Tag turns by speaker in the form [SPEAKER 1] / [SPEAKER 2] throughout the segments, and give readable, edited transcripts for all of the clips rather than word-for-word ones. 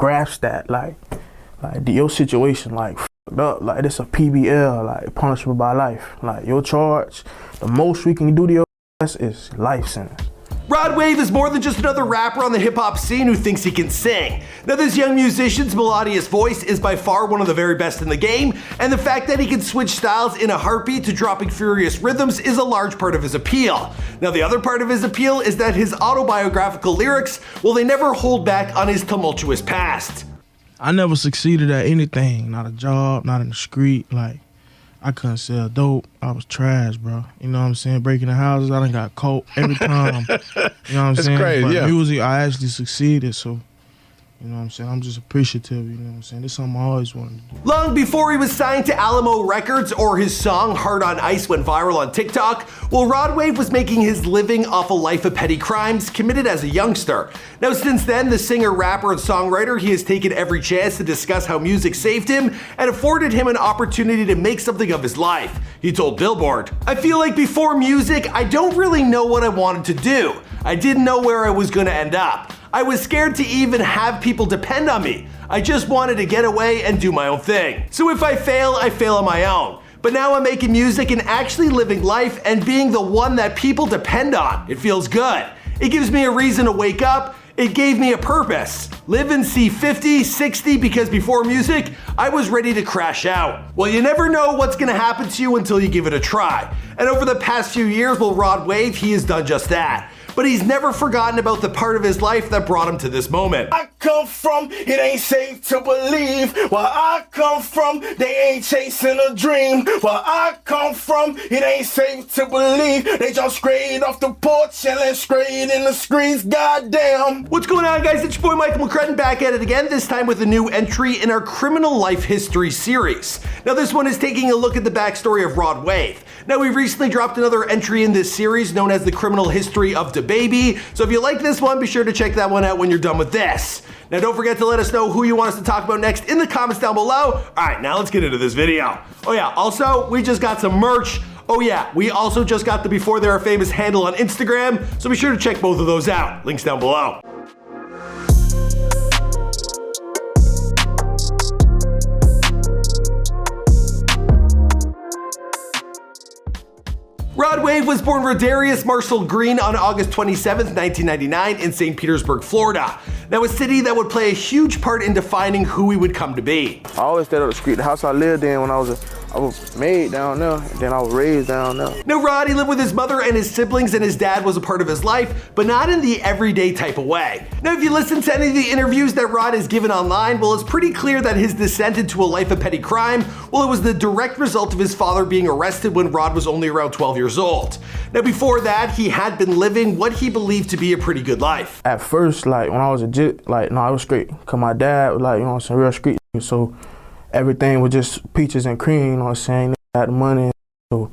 [SPEAKER 1] grasp that, like your situation, like f***ed up, like this a PBL, like punishable by life. Like your charge, the most we can do to your ass is life sentence.
[SPEAKER 2] Rod Wave is more than just another rapper on the hip-hop scene who thinks he can sing. Now, this young musician's melodious voice is by far one of the very best in the game, and the fact that he can switch styles in a heartbeat to dropping furious rhythms is a large part of his appeal. Now, the other part of his appeal is that his autobiographical lyrics, well, they never hold back on his tumultuous past.
[SPEAKER 1] I never succeeded at anything, not a job, not in the street, like, I couldn't sell dope. I was trash, bro. You know what I'm saying? Breaking the houses, I done got caught every time. You know what I'm saying?
[SPEAKER 3] Crazy,
[SPEAKER 1] but
[SPEAKER 3] yeah.
[SPEAKER 1] music, I actually succeeded, so, you know what I'm saying? I'm just appreciative, you know what I'm saying? This is something I always wanted to do.
[SPEAKER 2] Long before he was signed to Alamo Records or his song Heart on Ice went viral on TikTok, well, Rod Wave was making his living off a life of petty crimes committed as a youngster. Now, since then, the singer, rapper, and songwriter, he has taken every chance to discuss how music saved him and afforded him an opportunity to make something of his life. He told Billboard, "I feel like before music, I don't really know what I wanted to do. I didn't know where I was gonna end up. I was scared to even have people depend on me. I just wanted to get away and do my own thing. So if I fail on my own. But now I'm making music and actually living life and being the one that people depend on. It feels good. It gives me a reason to wake up. It gave me a purpose. Live and see 50, 60, because before music, I was ready to crash out." Well, you never know what's gonna happen to you until you give it a try. And over the past few years, well, Rod Wave, he has done just that. But he's never forgotten about the part of his life that brought him to this moment.
[SPEAKER 4] I come from, it ain't safe to believe. Where I come from, they ain't chasing a dream. Where I come from, it ain't safe to believe. They jump straight off the porch and then straight in the streets, goddamn.
[SPEAKER 2] What's going on, guys? It's your boy Michael McCrudden back at it again, this time with a new entry in our Criminal Life History series. Now, this one is taking a look at the backstory of Rod Wave. Now, we recently dropped another entry in this series known as the Criminal History of DaBaby. So if you like this one, be sure to check that one out when you're done with this. Now, don't forget to let us know who you want us to talk about next in the comments down below. All right, now let's get into this video. Oh yeah, also, we just got some merch. Oh yeah, we also just got the Before They Were Famous handle on Instagram, so be sure to check both of those out. Links down below. Rod Wave was born Rodarius Marshall Green on August 27th, 1999 in St. Petersburg, Florida. Now, a city that would play a huge part in defining who he would come to be.
[SPEAKER 1] I always stayed up the street. The house I lived in when I was made down there, and then I was raised down there.
[SPEAKER 2] Now, Rod, he lived with his mother and his siblings, and his dad was a part of his life, but not in the everyday type of way. Now, if you listen to any of the interviews that Rod has given online, well, it's pretty clear that his descent into a life of petty crime, well, it was the direct result of his father being arrested when Rod was only around 12 years old. Now, before that, he had been living what he believed to be a pretty good life.
[SPEAKER 1] At first, like, when I was a jit, like, no, I was straight. Cause my dad was like, you know, some real street, so everything was just peaches and cream, you know what I'm saying? They had the money, so, you know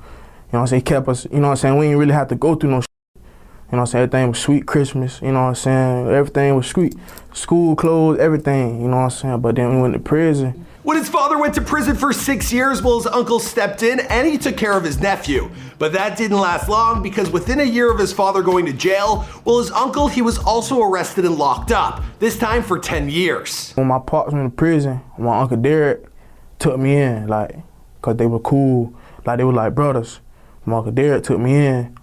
[SPEAKER 1] what I'm saying, he kept us, you know what I'm saying, we didn't really have to go through no shit. You know what I'm saying, everything was sweet Christmas, you know what I'm saying, everything was sweet. School clothes, everything, you know what I'm saying, but then we went to prison.
[SPEAKER 2] When his father went to prison for 6 years, well, his uncle stepped in and he took care of his nephew. But that didn't last long because within a year of his father going to jail, well, his uncle, he was also arrested and locked up, this time for 10 years.
[SPEAKER 1] When my pops went to prison, my Uncle Derek took me in, like, cause they were cool, like they were like brothers. My Uncle Derek took me in,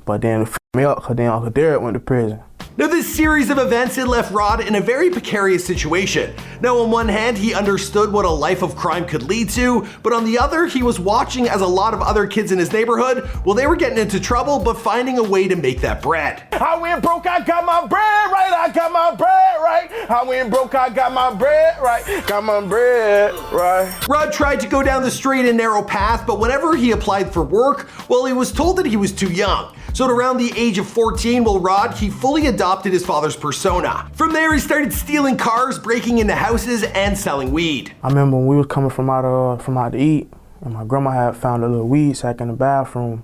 [SPEAKER 1] but then it me up cause then Uncle Derek went to prison.
[SPEAKER 2] Now, this series of events had left Rod in a very precarious situation. Now, on one hand, he understood what a life of crime could lead to, but on the other, he was watching as a lot of other kids in his neighborhood, well, they were getting into trouble, but finding a way to make that bread.
[SPEAKER 4] I went broke, I got my bread right, I got my bread right. I went broke, I got my bread right, got my bread right.
[SPEAKER 2] Rod tried to go down the straight and narrow path, but whenever he applied for work, well, he was told that he was too young. So at around the age of 14, well, Rod, he fully adopted his father's persona. From there, he started stealing cars, breaking into houses, and selling weed.
[SPEAKER 1] I remember when we was coming from out to eat, and my grandma had found a little weed sack in the bathroom,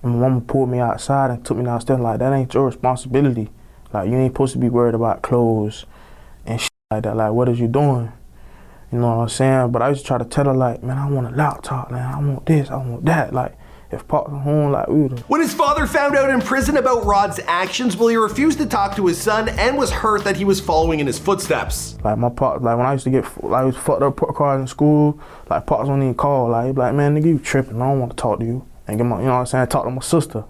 [SPEAKER 1] and my mama pulled me outside and took me downstairs like, that ain't your responsibility. Like, you ain't supposed to be worried about clothes and shit like that. Like, what is you doing? You know what I'm saying? But I used to try to tell her, like, man, I want a laptop, man. I want this, I want that. Like, if Pops was home, like, we would've.
[SPEAKER 2] When his father found out in prison about Rod's actions, well, he refused to talk to his son and was hurt that he was following in his footsteps.
[SPEAKER 1] Like, my Pops, like, when I used to get, like, was fucked up cars in school, like, Pops wouldn't even call. Like, he'd be like, man, nigga, you tripping. I don't want to talk to you. And get my, you know what I'm saying, talk to my sister. You know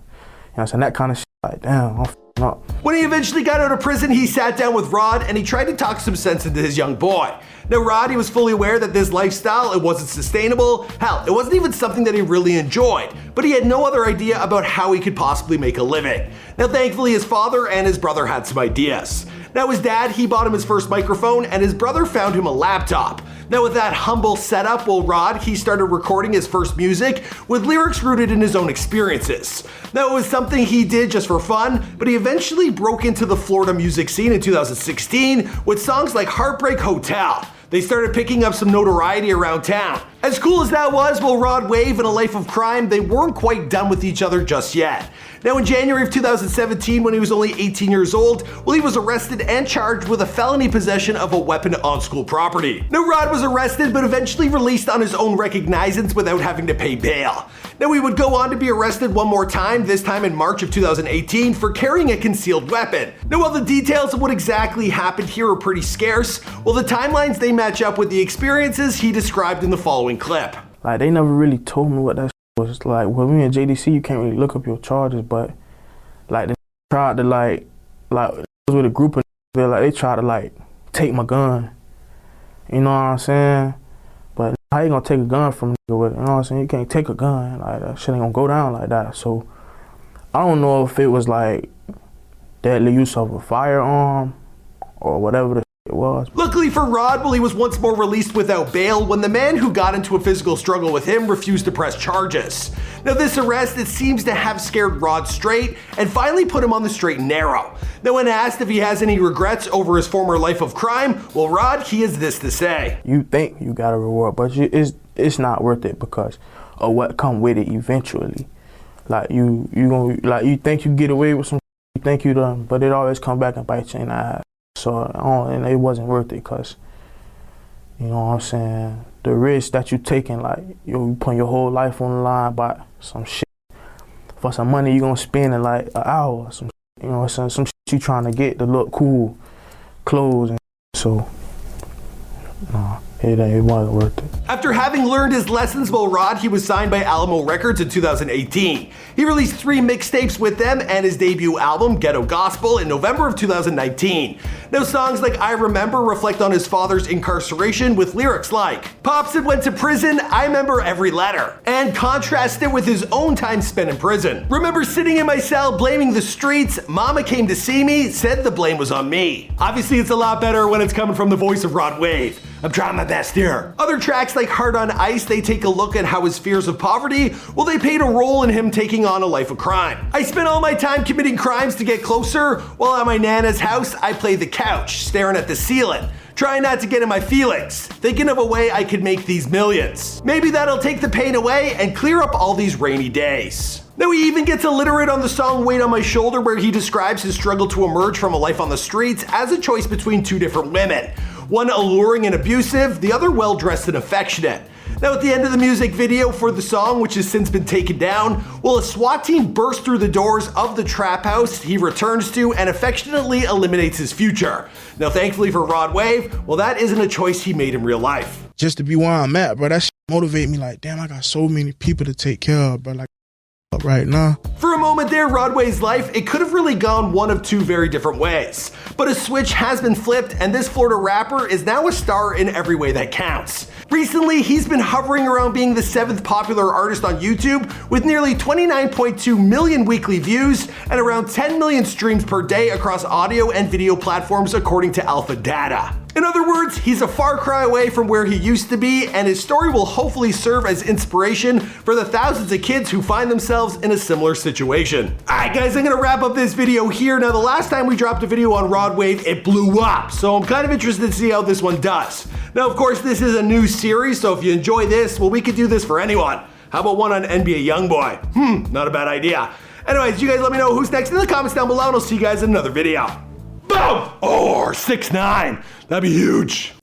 [SPEAKER 1] what I'm saying, that kind of shit. Like, damn, I'm f***ing up.
[SPEAKER 2] When he eventually got out of prison, he sat down with Rod and he tried to talk some sense into his young boy. Now, Rod, he was fully aware that this lifestyle, it wasn't sustainable. Hell, it wasn't even something that he really enjoyed, but he had no other idea about how he could possibly make a living. Now, thankfully, his father and his brother had some ideas. Now, his dad, he bought him his first microphone, and his brother found him a laptop. Now, with that humble setup, well, Rod, he started recording his first music with lyrics rooted in his own experiences. Now, it was something he did just for fun, but he eventually broke into the Florida music scene in 2016 with songs like Heartbreak Hotel. They started picking up some notoriety around town. As cool as that was, well, Rod Wave and A Life of Crime, they weren't quite done with each other just yet. Now, in January of 2017, when he was only 18 years old, well, he was arrested and charged with a felony possession of a weapon on school property. Now, Rod was arrested, but eventually released on his own recognizance without having to pay bail. Now, he would go on to be arrested one more time, this time in March of 2018, for carrying a concealed weapon. Now, while the details of what exactly happened here are pretty scarce, well, the timelines, they match up with the experiences he described in the following clip.
[SPEAKER 1] Like, they never really told me what that was like. With me in JDC, you can't really look up your charges, but like they tried to like it was with a group of like they tried to like take my gun. You know what I'm saying? But how you gonna take a gun from a nigga with it? You know what I'm saying? You can't take a gun. Like, that shit ain't gonna go down like that. So I don't know if it was like deadly use of a firearm or whatever the it was.
[SPEAKER 2] Luckily for Rod, well, he was once more released without bail when the man who got into a physical struggle with him refused to press charges. Now, this arrest, it seems to have scared Rod straight and finally put him on the straight and narrow. Now, when asked if he has any regrets over his former life of crime, well, Rod, he has this to say.
[SPEAKER 1] You think you got a reward, but it's not worth it because of what come with it eventually. Like, you think you get away with some, you think you done, but it always come back and bite you in the ass. So, and it wasn't worth it because, you know what I'm saying, the risk that you taking, like, you putting your whole life on the line by some shit. For some money you gonna spend in like an hour or some shit, you know what I'm saying, some shit you trying to get to look cool, clothes and so, nah. It wasn't worth it.
[SPEAKER 2] After having learned his lessons, well, Rod, he was signed by Alamo Records in 2018. He released 3 mixtapes with them and his debut album, Ghetto Gospel, in November of 2019. Now, songs like I Remember reflect on his father's incarceration with lyrics like, Pops had went to prison, I remember every letter, and contrast it with his own time spent in prison. Remember sitting in my cell blaming the streets, Mama came to see me, said the blame was on me. Obviously, it's a lot better when it's coming from the voice of Rod Wave. I'm trying my best here. Other tracks like Heart on Ice, they take a look at how his fears of poverty, well, they played a role in him taking on a life of crime. I spent all my time committing crimes to get closer, while at my Nana's house, I play the couch, staring at the ceiling, trying not to get in my feelings, thinking of a way I could make these millions. Maybe that'll take the pain away and clear up all these rainy days. Now, he even gets illiterate on the song Weight on My Shoulder, where he describes his struggle to emerge from a life on the streets as a choice between 2 different women. One alluring and abusive, the other well-dressed and affectionate. Now, at the end of the music video for the song, which has since been taken down, well, a SWAT team bursts through the doors of the trap house he returns to and affectionately eliminates his future. Now, thankfully for Rod Wave, well, that isn't a choice he made in real life.
[SPEAKER 3] Just to be where I'm at, bro, that shit motivate me like, damn, I got so many people to take care of, bro, like, right now.
[SPEAKER 2] For a moment there, Rod Wave's life, it could have really gone one of 2 very different ways. But a switch has been flipped, and this Florida rapper is now a star in every way that counts. Recently, he's been hovering around being the 7th popular artist on YouTube with nearly 29.2 million weekly views and around 10 million streams per day across audio and video platforms according to Alpha Data. In other words, he's a far cry away from where he used to be, and his story will hopefully serve as inspiration for the thousands of kids who find themselves in a similar situation. Alright guys, I'm gonna wrap up this video here. Now, the last time we dropped a video on Rod Wave, it blew up, so I'm kind of interested to see how this one does. Now, of course, this is a new series, so if you enjoy this, well, we could do this for anyone. How about one on NBA YoungBoy? Not a bad idea. Anyways, you guys let me know who's next in the comments down below, and I'll see you guys in another video. Boom! Or 6'9". That'd be huge.